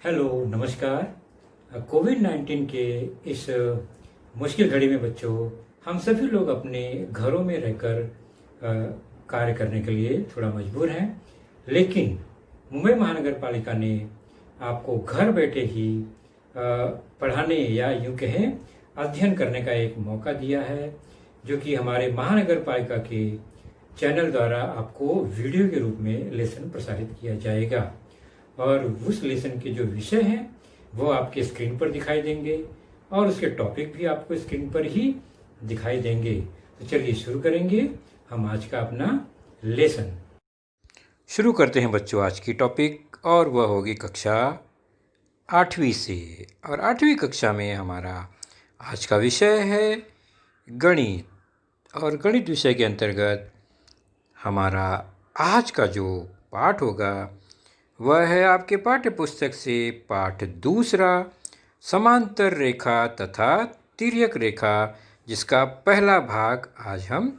Hello, नमस्कार। कोविड-19 के इस मुश्किल घड़ी में बच्चों, हम सभी लोग अपने घरों में रहकर कार्य करने के लिए थोड़ा मजबूर हैं। लेकिन मुंबई महानगर पालिका ने आपको घर बैठे ही पढ़ाने या यूं कहें अध्ययन करने का एक मौका दिया है, जो कि हमारे महानगर पालिका के चैनल द्वारा आपको वीडियो के रूप में लेसन प्रसारित किया जाएगा। और उस लेसन के जो विषय हैं वो आपके स्क्रीन पर दिखाई देंगे और उसके टॉपिक भी आपको स्क्रीन पर ही दिखाई देंगे। तो चलिए शुरू करेंगे हम आज का अपना लेसन। शुरू करते हैं बच्चों आज की टॉपिक, और वह होगी कक्षा 8वीं से। और 8वीं कक्षा में हमारा आज का विषय है गणित। और गणित विषय के अंतर्गत हमारा आज का जो पाठ होगा वह है आपके पाठ्य पुस्तक से पाठ दूसरा, समांतर रेखा तथा तिर्यक रेखा, जिसका पहला भाग आज हम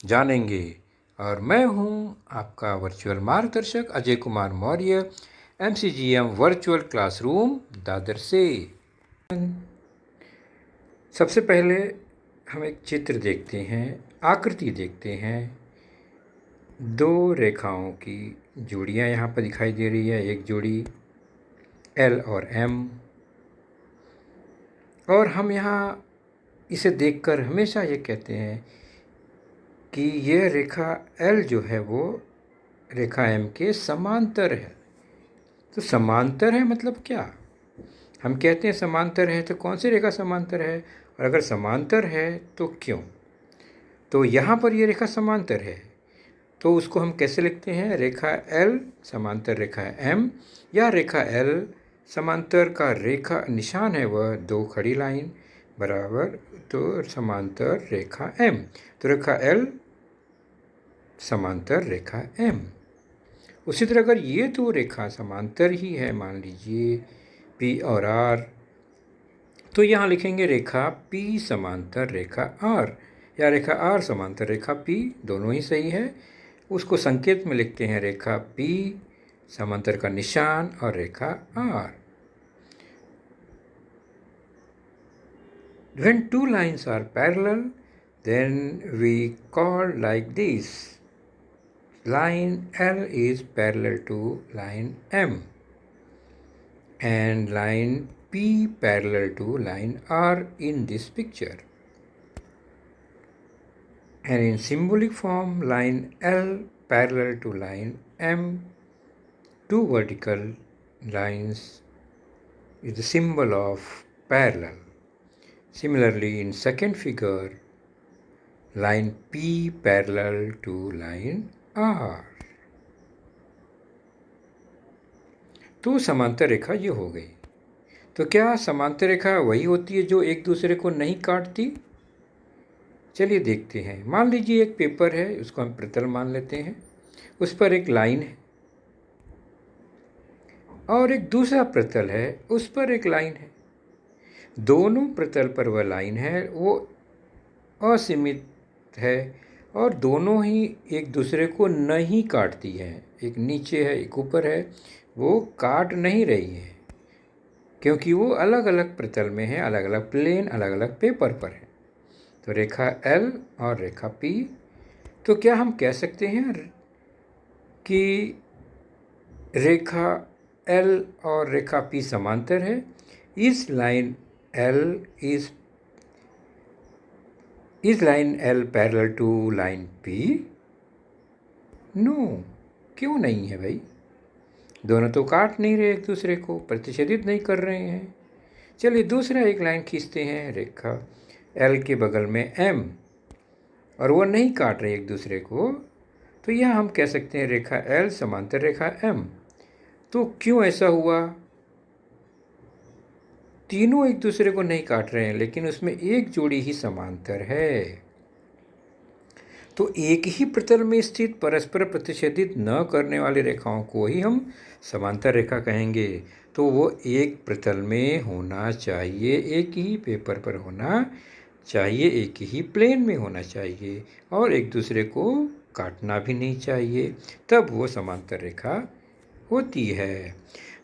जानेंगे। और मैं हूं आपका वर्चुअल मार्गदर्शक Ajay Kumar Maurya, MCGM virtual classroom Dadar से। सबसे पहले हम एक चित्र देखते हैं, आकृति देखते हैं। दो रेखाओं की जोड़ियाँ यहाँ पर दिखाई दे रही है, एक जोड़ी L और M। और हम यहाँ इसे देखकर हमेशा ये कहते हैं कि यह रेखा L जो है वो रेखा M के समांतर है। तो समांतर है मतलब क्या? हम कहते हैं समांतर है, तो कौन सी रेखा समांतर है, और अगर समांतर है तो क्यों? तो यहाँ पर ये रेखा समांतर है, तो उसको हम कैसे लिखते हैं? रेखा L समांतर रेखा M, या रेखा L समांतर का रेखा निशान है वह दो खड़ी लाइन बराबर, तो समांतर रेखा M। तो रेखा L समांतर रेखा M। उसी तरह अगर ये दो रेखा समांतर ही है, मान लीजिए P और R, तो यहाँ लिखेंगे रेखा P समांतर रेखा R, या रेखा R समांतर रेखा P, दोनों ही सही है। उसको संकेत में लिखते हैं रेखा P समांतर का निशान और रेखा R। When two lines are parallel, then we call like this. Line L is parallel to line M, and line P parallel to line R in this picture. And in symbolic form, line L parallel to line M, two vertical lines, is the symbol of parallel. Similarly, in second figure, line P parallel to line R. तो समांतर रेखा ये हो गई। तो क्या समांतर रेखा वही होती है जो एक दूसरे को नहीं काटती? चलिए देखते हैं। मान लीजिए एक पेपर है, उसको हम प्रतल मान लेते हैं, उस पर एक लाइन है, और एक दूसरा प्रतल है, उस पर एक लाइन है। दोनों प्रतल पर वह लाइन है वो असीमित है, और दोनों ही एक दूसरे को नहीं काटती है। एक नीचे है, एक ऊपर है, वो काट नहीं रही है, क्योंकि वो अलग अलग प्रतल में है, अलग अलग प्लेन, अलग अलग पेपर पर है। तो रेखा L और रेखा P, तो क्या हम कह सकते हैं कि रेखा L और रेखा P समांतर है? इस line L parallel to line P? No, क्यों नहीं है भाई? दोनों तो काट नहीं रहे, एक दूसरे को प्रतिच्छेदित नहीं कर रहे हैं। चलिए दूसरा एक लाइन खींचते हैं, रेखा L के बगल में M, और वो नहीं काट रहे एक दूसरे को, तो यह हम कह सकते हैं रेखा L समांतर रेखा M। तो क्यों ऐसा हुआ? तीनों एक दूसरे को नहीं काट रहे हैं, लेकिन उसमें एक जोड़ी ही समांतर है। तो एक ही प्रतल में स्थित परस्पर प्रतिच्छेदित न करने वाली रेखाओं को ही हम समांतर रेखा कहेंगे। तो वो एक प्रतल में होना चाहिए, एक ही पेपर पर होना चाहिए, एक ही प्लेन में होना चाहिए, और एक दूसरे को काटना भी नहीं चाहिए, तब वो समांतर रेखा होती है।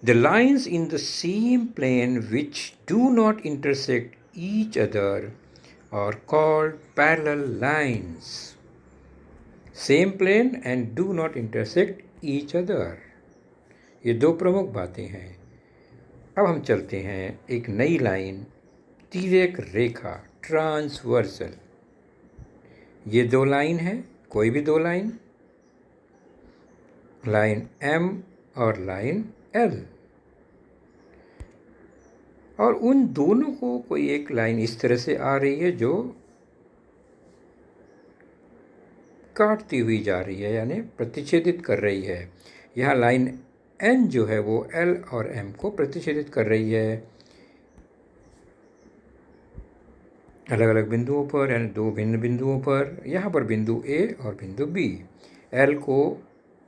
The lines in the same plane which do not intersect each other are called parallel lines. Same plane and do not intersect each other. ये दो प्रमुख बातें हैं। अब हम चलते हैं एक नई लाइन, तिर्यक रेखा, ट्रांसवर्सल। ये दो लाइन है, कोई भी दो लाइन, लाइन M और लाइन L, और उन दोनों को कोई एक लाइन इस तरह से आ रही है जो काटती हुई जा रही है, यानी प्रतिच्छेदित कर रही है। यहाँ लाइन N जो है वो L और M को प्रतिच्छेदित कर रही है अलग अलग बिंदुओं पर, यानी दो भिन्न बिंदुओं पर। यहाँ पर बिंदु A और बिंदु B, L को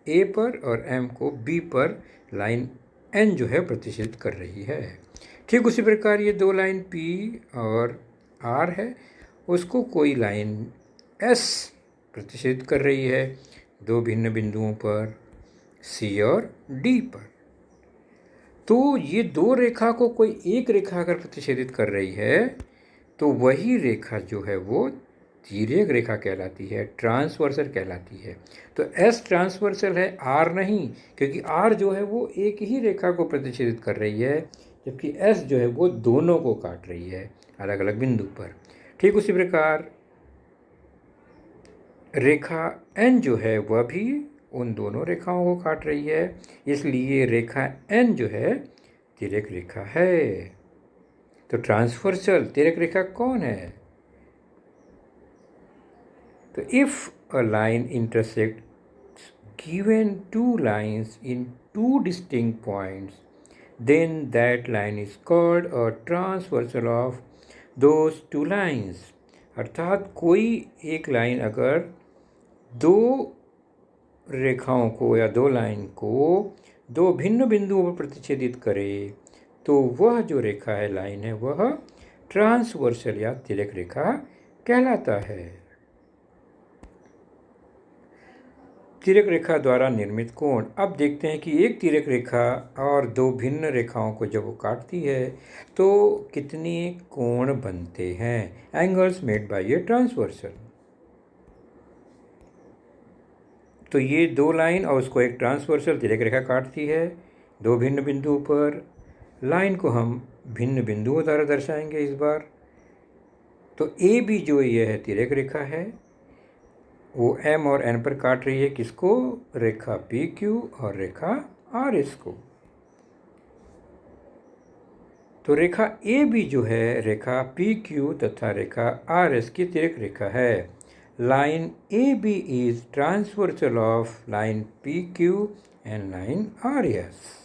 A पर और M को B पर लाइन N जो है प्रतिच्छेदित कर रही है। ठीक उसी प्रकार ये दो लाइन P और R है, उसको कोई लाइन S प्रतिच्छेदित कर रही है दो भिन्न बिंदुओं पर, C और D पर। तो ये दो रेखा को कोई एक रेखा अगर प्रतिच्छेदित कर रही है तो वही रेखा जो है वो तिर्यक रेखा कहलाती है, ट्रांसवर्सल कहलाती है। तो S ट्रांसवर्सल है, R नहीं, क्योंकि R जो है वो एक ही रेखा को प्रतिच्छेदित कर रही है, जबकि S जो है वो दोनों को काट रही है अलग अलग बिंदु पर। ठीक उसी प्रकार रेखा N जो है वह भी उन दोनों रेखाओं को काट रही है, इसलिए रेखा N जो है तिर्यक रेखा है। तो ट्रांसवर्सल तिर्यक रेखा कौन है? तो if a line intersects given two lines in two distinct points, then that line is called a transversal of those two lines. अर्थात कोई एक लाइन अगर दो रेखाओं को या दो लाइन को दो भिन्न बिंदुओं पर प्रतिच्छेदित करे तो वह जो रेखा है, लाइन है, वह ट्रांसवर्सल या तिर्यक रेखा कहलाता है। तिर्यक रेखा द्वारा निर्मित कोण। अब देखते हैं कि एक तिर्यक रेखा और दो भिन्न रेखाओं को जब वो काटती है तो कितने कोण बनते हैं। Angles made by a transversal. तो ये दो लाइन और उसको एक ट्रांसवर्सल तिर्यक रेखा काटती है दो भिन्न बिंदुओं पर। लाइन को हम भिन्न बिंदुओं द्वारा दर्शाएंगे इस बार। तो ए बी जो ये है तिर्यक रेखा है, वो M और N पर काट रही है किसको? रेखा PQ और रेखा RS को। तो रेखा AB जो है रेखा PQ तथा रेखा RS की तिर्यक रेखा है। Line AB is transversal of line PQ and line RS।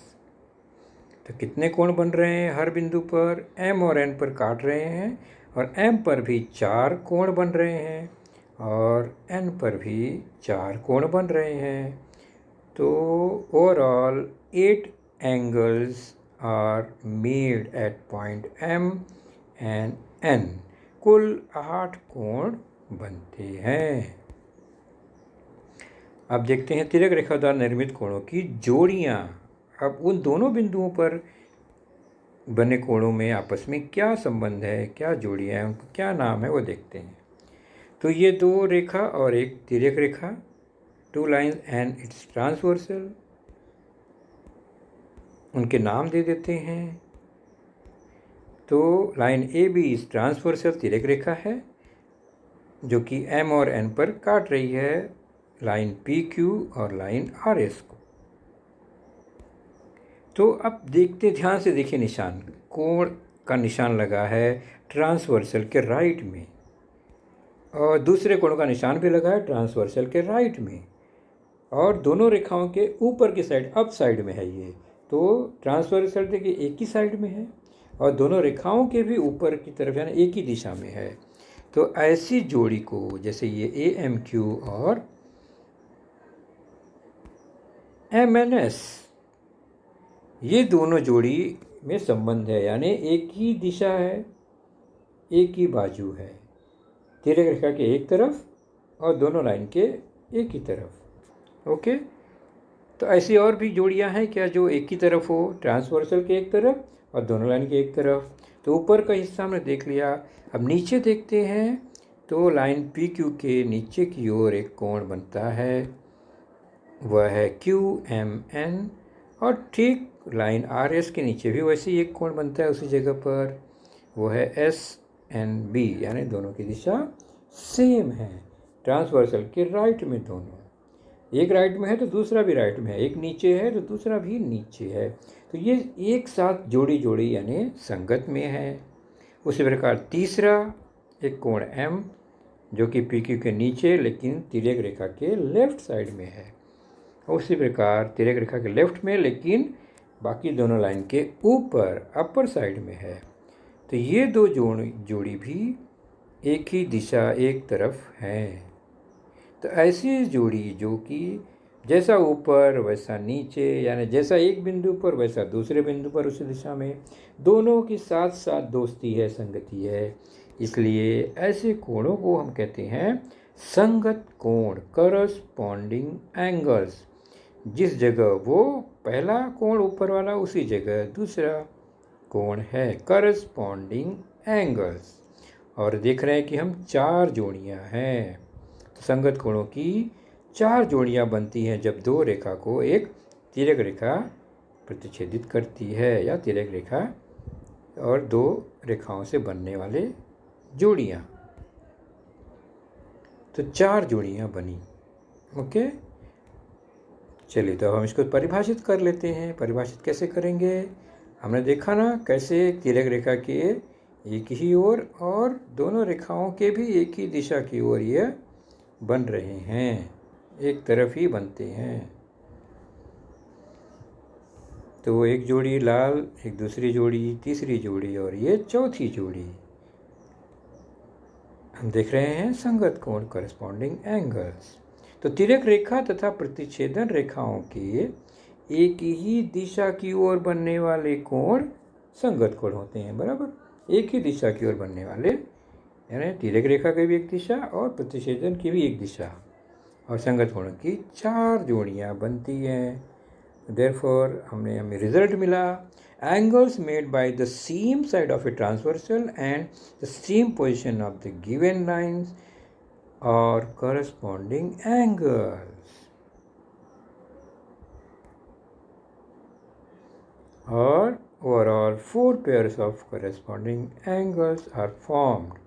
तो कितने कोण बन रहे हैं हर बिंदु पर? M और N पर काट रहे हैं और M पर भी 4 कोण बन रहे हैं और N पर भी 4 कोण बन रहे हैं। तो overall 8 angles are made at point M and N। कुल 8 कोण बनते हैं। अब देखते हैं तिर्यक रेखा द्वारा निर्मित कोणों की जोड़ियाँ। अब उन दोनों बिंदुओं पर बने कोणों में आपस में क्या संबंध है, क्या जोड़ियाँ हैं, उनको क्या नाम है, वो देखते हैं। तो ये दो रेखा और एक तिर्यक रेखा, two lines and its transversal, उनके नाम दे देते हैं। तो line A B is transversal तिर्यक रेखा है जो कि M और N पर काट रही है लाइन PQ और लाइन RS को। तो अब देखते, ध्यान से देखिए निशान, कोण का निशान लगा है ट्रांसवर्सल के राइट में और दूसरे कोण का निशान भी लगा है ट्रांसवर्सल के राइट में, और दोनों रेखाओं के ऊपर की साइड, अप साइड में है ये। तो ट्रांसवर्सल देखिए एक ही साइड में है और दोनों रेखाओं के भी ऊपर की तरफ यानी एक ही दिशा में है। तो ऐसी जोड़ी को, जैसे ये AMQ और MNS, ये दोनों जोड़ी में संबंध है, यानी एक ही दिशा है, एक ही बाजू है, तिर्यक रेखा के एक तरफ और दोनों लाइन के एक ही तरफ। ओके, तो ऐसी और भी जोड़ियां हैं क्या जो एक ही तरफ हो, ट्रांसवर्सल के एक तरफ और दोनों लाइन के एक तरफ। तो ऊपर का हिस्सा हमने देख लिया। अब नीचे देखते हैं तो लाइन पी क्यू के नीचे की ओर एक कोण बनता है, वह है क्यू एम एन। और ठीक लाइन आर एस के नीचे भी वैसे ही एक कोण बनता है उसी जगह पर, वो है एस एन बी, यानी दोनों की दिशा सेम है, ट्रांसवर्सल के राइट में दोनों। एक राइट में है तो दूसरा भी राइट में है, एक नीचे है तो दूसरा भी नीचे है, तो ये एक साथ जोड़ी जोड़ी यानी संगत में है। उसी प्रकार तीसरा एक कोण एम जो कि पी क्यू के नीचे लेकिन तिर्यक रेखा के लेफ्ट साइड में है। उसी प्रकार तिर्यक रेखा के लेफ्ट में लेकिन बाकी दोनों लाइन के ऊपर अपर साइड में है। तो ये दो जोड़ी भी एक ही दिशा एक तरफ है। तो ऐसी जोड़ी जो कि जैसा ऊपर वैसा नीचे, यानी जैसा एक बिंदु पर वैसा दूसरे बिंदु पर उसी दिशा में, दोनों की साथ साथ दोस्ती है, संगति है, इसलिए ऐसे कोणों को हम कहते हैं संगत कोण, करस्पॉन्डिंग एंगल्स। जिस जगह वो पहला कोण ऊपर वाला उसी जगह दूसरा कोण है, करस्पॉन्डिंग एंगल्स। और देख रहे हैं कि हम 4 जोड़ियां हैं। तो संगत कोणों की 4 जोड़ियां बनती हैं जब दो रेखा को एक तिर्यक रेखा प्रतिच्छेदित करती है, या तिर्यक रेखा और दो रेखाओं से बनने वाले जोड़ियां। तो 4 जोड़ियां बनी। ओके, चलिए तो अब हम इसको परिभाषित कर लेते हैं। परिभाषित कैसे करेंगे? हमने देखा ना कैसे तिर्यक रेखा के एक ही ओर और दोनों रेखाओं के भी एक ही दिशा की ओर ये बन रहे हैं, एक तरफ ही बनते हैं। तो वो एक जोड़ी लाल, एक दूसरी जोड़ी, तीसरी जोड़ी और ये चौथी जोड़ी। हम देख रहे हैं संगत कोण, करस्पॉन्डिंग एंगल्स। तो तिर्यक रेखा तथा प्रतिच्छेदन रेखाओं के एक ही दिशा की ओर बनने वाले कोण संगत कोण होते हैं। बराबर, एक ही दिशा की ओर बनने वाले, यानी तिर्यक रेखा की भी एक दिशा और प्रतिच्छेदन की भी एक दिशा, और संगत कोण की 4 जोड़ियां बनती हैं। देयरफॉर हमें रिजल्ट मिला, angles made by the same side of a transversal and the same position of the given lines are corresponding angles. Or overall 4 pairs of corresponding angles are formed.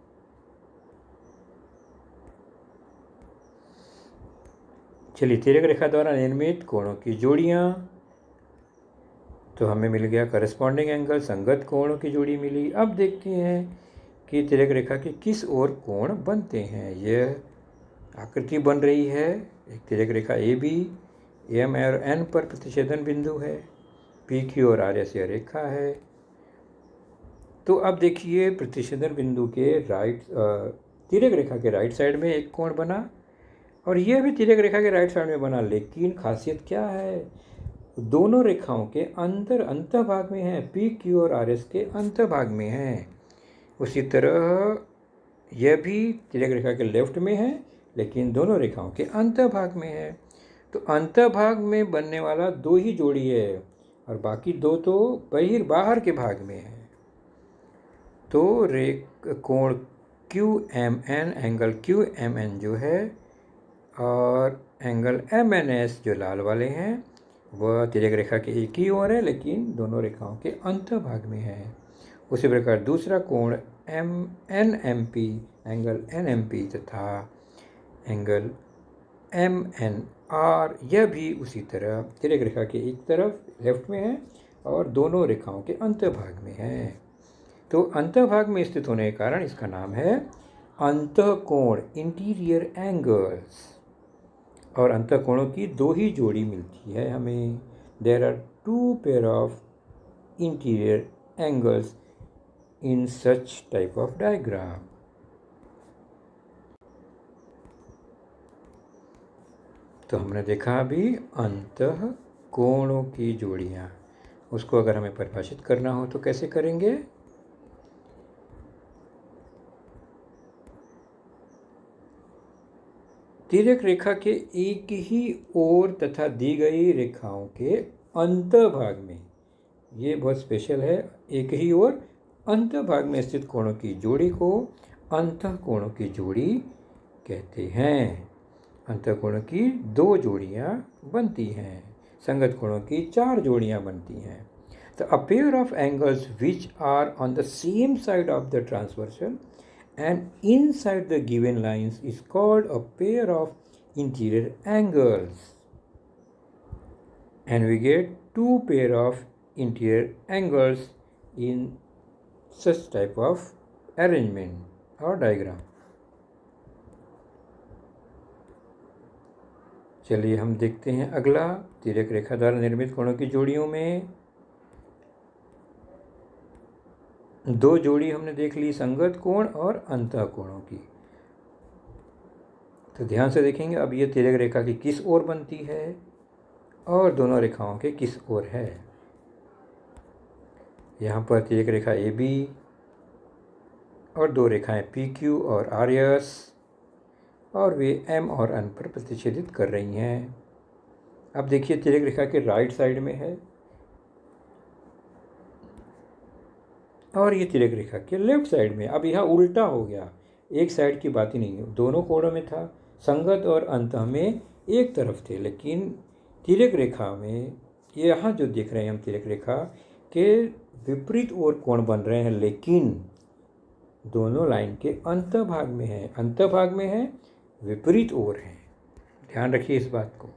चलिए, तिर्यक रेखा द्वारा निर्मित कोणों की जोड़ियां, तो हमें मिल गया करस्पॉन्डिंग एंगल, संगत कोणों की जोड़ी मिली। अब देखते हैं कि तिर्यक रेखा के किस ओर कोण बनते हैं। यह आकृति बन रही है, एक तिर्यक रेखा ए बी, एम और एन पर प्रतिच्छेदन बिंदु है, पी क्यू और आर एस यह रेखा है। तो अब देखिए प्रतिच्छेदन बिंदु के तिर्यक रेखा के राइट साइड में एक कोण बना, और यह भी तिर्यक रेखा के राइट साइड में बना, लेकिन खासियत क्या है? दोनों रेखाओं के अंत भाग में है, पी क्यू और आर एस के अंत भाग में है। उसी तरह यह भी तिर्यक रेखा के लेफ्ट में है, लेकिन दोनों रेखाओं के अंत भाग में है। तो अंत भाग में बनने वाला 2 ही जोड़ी है, और बाकी 2 तो बाहर के भाग में है। तो कोण Q M N, angle Q M N जो है, और एंगल एम एन एस जो लाल वाले हैं, वह तिर्यक रेखा के एक ही ओर है, लेकिन दोनों रेखाओं के अंत भाग में है। उसी प्रकार दूसरा कोण M N M P, angle N M P तथा एंगल एम एन आर, यह भी उसी तरह तिर्यक रेखा के एक तरफ लेफ्ट में है और दोनों रेखाओं के अंत भाग में है। तो अंत भाग में स्थित होने के कारण इसका नाम है अंतःकोण, इंटीरियर एंगल्स। और अंतःकोणों की 2 ही जोड़ी मिलती है हमें। There are 2 pair of interior angles in such type of diagram. तो हमने देखा अभी अंतःकोणों की जोड़ियाँ, उसको अगर हमें परिभाषित करना हो तो कैसे करेंगे? तिर्यक रेखा के एक ही ओर तथा दी गई रेखाओं के अंतभाग में, ये बहुत स्पेशल है, एक ही ओर अंतभाग में स्थित कोणों की जोड़ी को अंतः कोणों की जोड़ी कहते हैं। अंतः कोणों की 2 जोड़ियाँ बनती हैं, संगत कोणों की 4 जोड़ियाँ बनती हैं। तो a pair of angles which are on the same side of the transversal and inside the given lines is called a pair of interior angles, and we get 2 pair of interior angles in such type of arrangement or diagram. चलिए हम देखते हैं अगला। तिर्यक रेखा द्वारा निर्मित कोणों की जोड़ियों में 2 जोड़ी हमने देख ली, संगत कोण और अंतः कोणों की। तो ध्यान से देखेंगे अब ये तिर्यक रेखा की किस ओर बनती है और दोनों रेखाओं के किस ओर है। यहाँ पर तिर्यक रेखा AB और 2 रेखाएं PQ और RS, और वे M और N पर प्रतिच्छेदित कर रही हैं। अब देखिए तिर्यक रेखा के राइट साइड में है और ये तिर्यक रेखा के लेफ्ट साइड में। अब यहाँ उल्टा हो गया, एक साइड की बात ही नहीं है, दोनों कोणों में था, संगत और अंतः में एक तरफ थे, लेकिन तिर्यक रेखा में यहाँ जो देख रहे हैं हम तिर्यक रेखा के विपरीत ओर कोण बन रहे हैं, लेकिन दोनों लाइन के अंतः भाग में है, अंतः भाग में है, विपरीत ओर है। ध्यान रखिए इस बात को।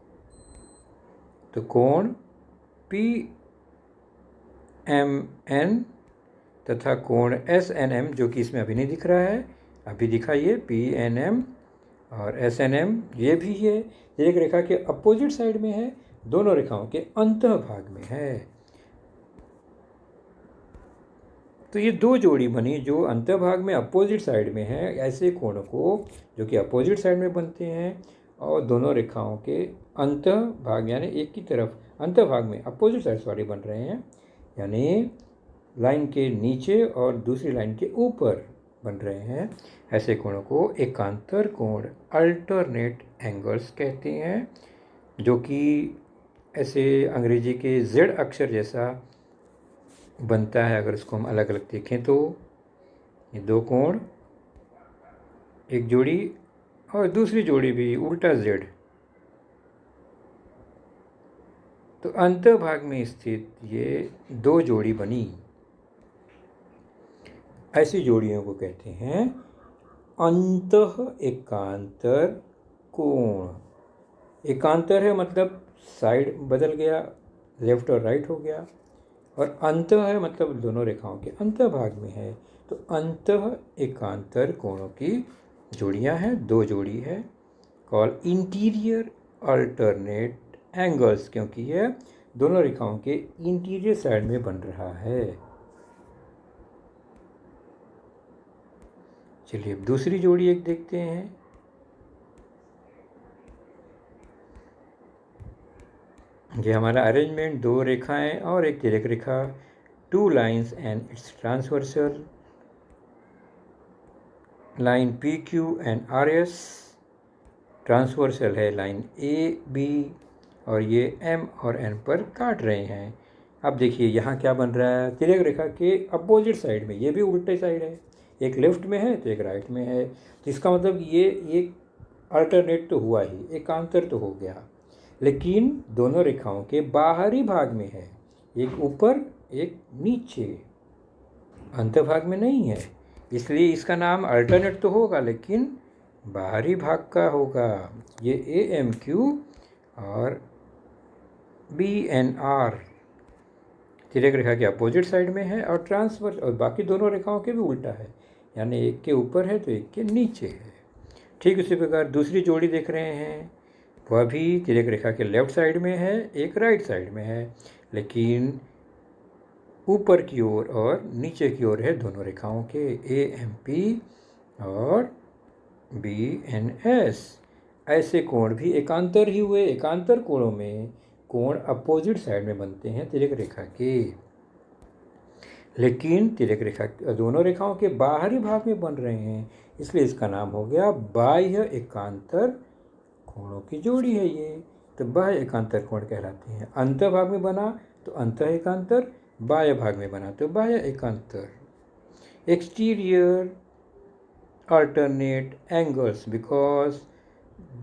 तो कोण PMN तथा कोण SNM, जो कि इसमें अभी नहीं दिख रहा है, अभी दिखा ये PNM और SNM, ये भी है, एक रेखा के अपोजिट साइड में है, दोनों रेखाओं के अंतः भाग में है। तो ये 2 जोड़ी बनी जो अंतः भाग में अपोजिट साइड में है। ऐसे कोणों को जो कि अपोजिट साइड में बनते हैं और दोनों रेखाओं के अंतः भाग यानी एक की तरफ अंतः भाग में अपोजिट साइड वाले बन रहे हैं, यानी लाइन के नीचे और दूसरी लाइन के ऊपर बन रहे हैं। ऐसे कोणों को एकांतर कोण अल्टरनेट एंगल्स कहते हैं, जो कि ऐसे अंग्रेजी के Z अक्षर जैसा बनता है। अगर इसको हम अलग अलग देखें तो ये 2 कोण, एक जोड़ी और दूसरी जोड़ी भी उल्टा Z, तो अंतः भाग में स्थित ये 2 जोड़ी बनी। ऐसी जोड़ियों को कहते हैं अंतः एकांतर कोण। एकांतर है मतलब साइड बदल गया, लेफ्ट और राइट हो गया, और अंतः है मतलब दोनों रेखाओं के अंतः भाग में है। तो अंतः एकांतर कोणों की जोड़ियां हैं, 2 जोड़ी है, कॉल इंटीरियर अल्टरनेट एंगल्स, क्योंकि यह दोनों रेखाओं के इंटीरियर साइड में बन रहा है। चलिए अब दूसरी जोड़ी एक देखते हैं। ये हमारा अरेंजमेंट 2 रेखाएं और एक तिर्यक रेखा, 2 lines and its transversal line PQ and RS, transversal है लाइन AB, और ये M और N पर काट रहे हैं। अब देखिए यहाँ क्या बन रहा है, तिर्यक रेखा के अपोजिट साइड में, ये भी उल्टे साइड है, एक लेफ्ट में है तो एक राइट में है। तो इसका मतलब ये एक अल्टरनेट तो हुआ ही, एकांतर तो हो गया, लेकिन दोनों रेखाओं के बाहरी भाग में है, एक ऊपर एक नीचे, अंतः भाग में नहीं है। इसलिए इसका नाम अल्टरनेट तो होगा लेकिन बाहरी भाग का होगा। ये AMQ और BNR तिर्यक रेखा के अपोजिट साइड में है और ट्रांसवर्स, और बाकी दोनों रेखाओं के भी उल्टा है, यानी एक के ऊपर है तो एक के नीचे है। ठीक उसी प्रकार दूसरी जोड़ी देख रहे हैं, वह भी तिर्यक रेखा के लेफ्ट साइड में है, एक राइट साइड में है, लेकिन ऊपर की ओर और नीचे की ओर है दोनों रेखाओं के, AMP और BNS। ऐसे कोण भी एकांतर ही हुए। एकांतर कोणों में कोण अपोजिट साइड में बनते हैं तिर्यक रेखा के, लेकिन तिर्यक रेखा दोनों रेखाओं के बाहरी भाग में बन रहे हैं, इसलिए इसका नाम हो गया बाह्य एकांतर कोणों की जोड़ी है ये, तो बाह्य एकांतर कोण कहलाते हैं। अंतभाग में बना तो अंत एकांतर, बाह्य भाग में बना तो बाह्य एकांतर। Exterior alternate angles because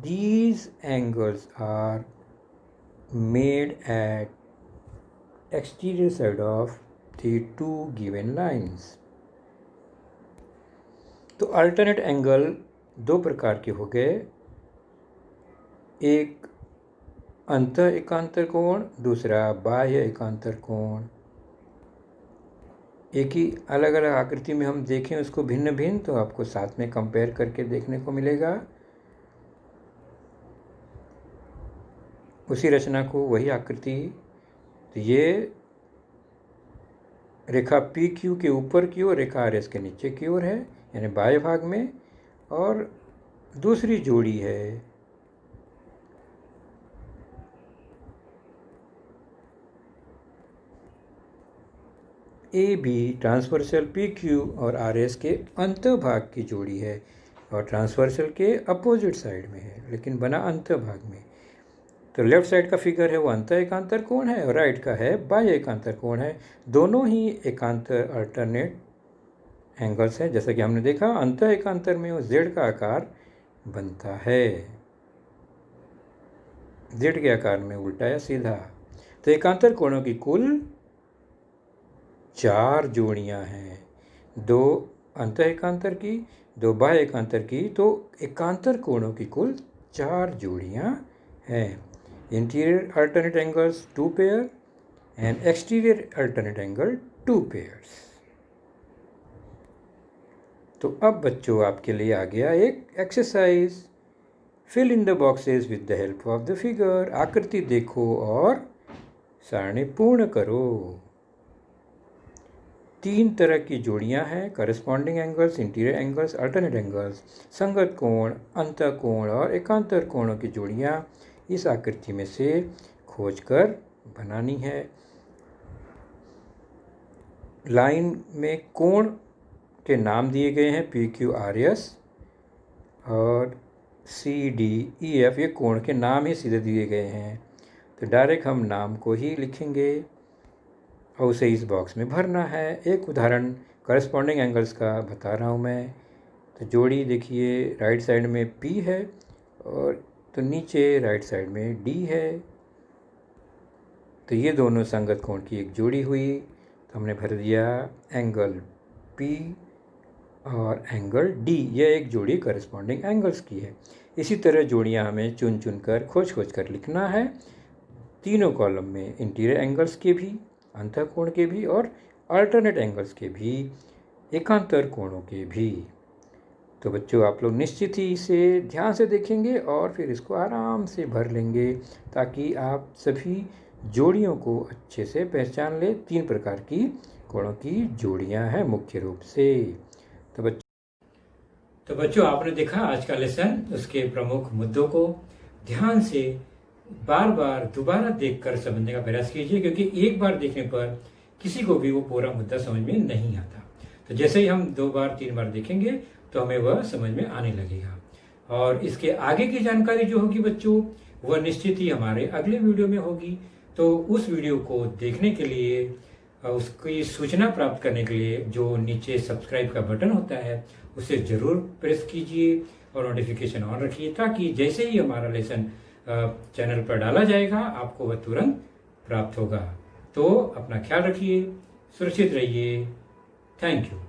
these angles are made at exterior side of the two given lines। तो अल्टरनेट एंगल दो प्रकार के हो गए, एक अंत एकांतर कोण, दूसरा बाह्य एकांतर कोण। एक ही अलग अलग आकृति में हम देखें उसको भिन्न भिन्न, तो आपको साथ में कंपेयर करके देखने को मिलेगा। उसी रचना को वही आकृति, तो ये रेखा पी क्यू के ऊपर की ओर, रेखा आर एस के नीचे की ओर है, यानी बाह्य भाग में। और दूसरी जोड़ी है A B transversal P Q और आर एस के अंतभाग की जोड़ी है, और ट्रांसवर्सल के अपोजिट साइड में है, लेकिन बना अंतभाग में। तो लेफ्ट साइड का फिगर है वो अंत एकांतर कोण है, और राइट का है बाह्य एकांतर कोण है। दोनों ही एकांतर अल्टरनेट एंगल्स हैं। जैसा कि हमने देखा अंत एकांतर में वो जेड का आकार बनता है, जेड के आकार में उल्टा या सीधा। तो एकांतर कोणों की कुल 4 जोड़ियां हैं, 2 अंत एकांतर की, 2 बाह्य एकांतर की, तो एकांतर कोणों की कुल 4 जोड़ियां हैं। Interior alternate angles 2 pair and exterior alternate angle 2 pairs. तो अब बच्चों आपके लिए आ गया एक exercise, fill in the boxes with the help of the figure. आकृति देखो और सारणी पूर्ण करो। 3 तरह की जोड़ियां हैं, corresponding angles, interior angles, alternate angles. संगत कोण, अंत कोण और एकांतर कोणों की जोड़ियां इस आकृति में से खोजकर बनानी है। लाइन में कोण के नाम दिए गए हैं, पी क्यू आर एस और सी डी ई एफ, ये कोण के नाम ही सीधे दिए गए हैं। तो डायरेक्ट हम नाम को ही लिखेंगे और उसे इस बॉक्स में भरना है। एक उदाहरण करस्पॉन्डिंग एंगल्स का बता रहा हूँ मैं। तो जोड़ी देखिए, राइट साइड में P है और तो नीचे राइट साइड में D है। तो ये दोनों संगत कोण की एक जोड़ी हुई। तो हमने भर दिया एंगल P और एंगल D, यह एक जोड़ी करस्पॉन्डिंग एंगल्स की है। इसी तरह जोड़ियाँ हमें चुन चुन कर खोज कर लिखना है, तीनों कॉलम में, इंटीरियर एंगल्स के भी, अंत कोण के भी और अल्टरनेट एंगल्स के भी, एकांतर कोणों के भी। तो बच्चों आप लोग निश्चित ही इसे ध्यान से देखेंगे और फिर इसको आराम से भर लेंगे, ताकि आप सभी जोड़ियों को अच्छे से पहचान ले। 3 प्रकार की कोणों की जोड़ियां हैं मुख्य रूप से। तो बच्चों आपने देखा आज का लेसन, उसके प्रमुख मुद्दों को ध्यान से बार बार दोबारा देखकर समझने का प्रयास कीजिए, क्योंकि एक बार देखने पर किसी को भी वो पूरा मुद्दा समझ में नहीं आता। तो जैसे ही हम 2 बार 3 बार देखेंगे तो हमें वह समझ में आने लगेगा। और इसके आगे की जानकारी जो होगी बच्चों, वह निश्चित ही हमारे अगले वीडियो में होगी। तो उस वीडियो को देखने के लिए, उसकी सूचना प्राप्त करने के लिए जो नीचे सब्सक्राइब का बटन होता है उसे जरूर प्रेस कीजिए और नोटिफिकेशन ऑन रखिए, ताकि जैसे ही हमारा लेसन चैनल पर डाला जाएगा आपको वह तुरंत प्राप्त होगा। तो अपना ख्याल रखिए, सुरक्षित रहिए। Thank you.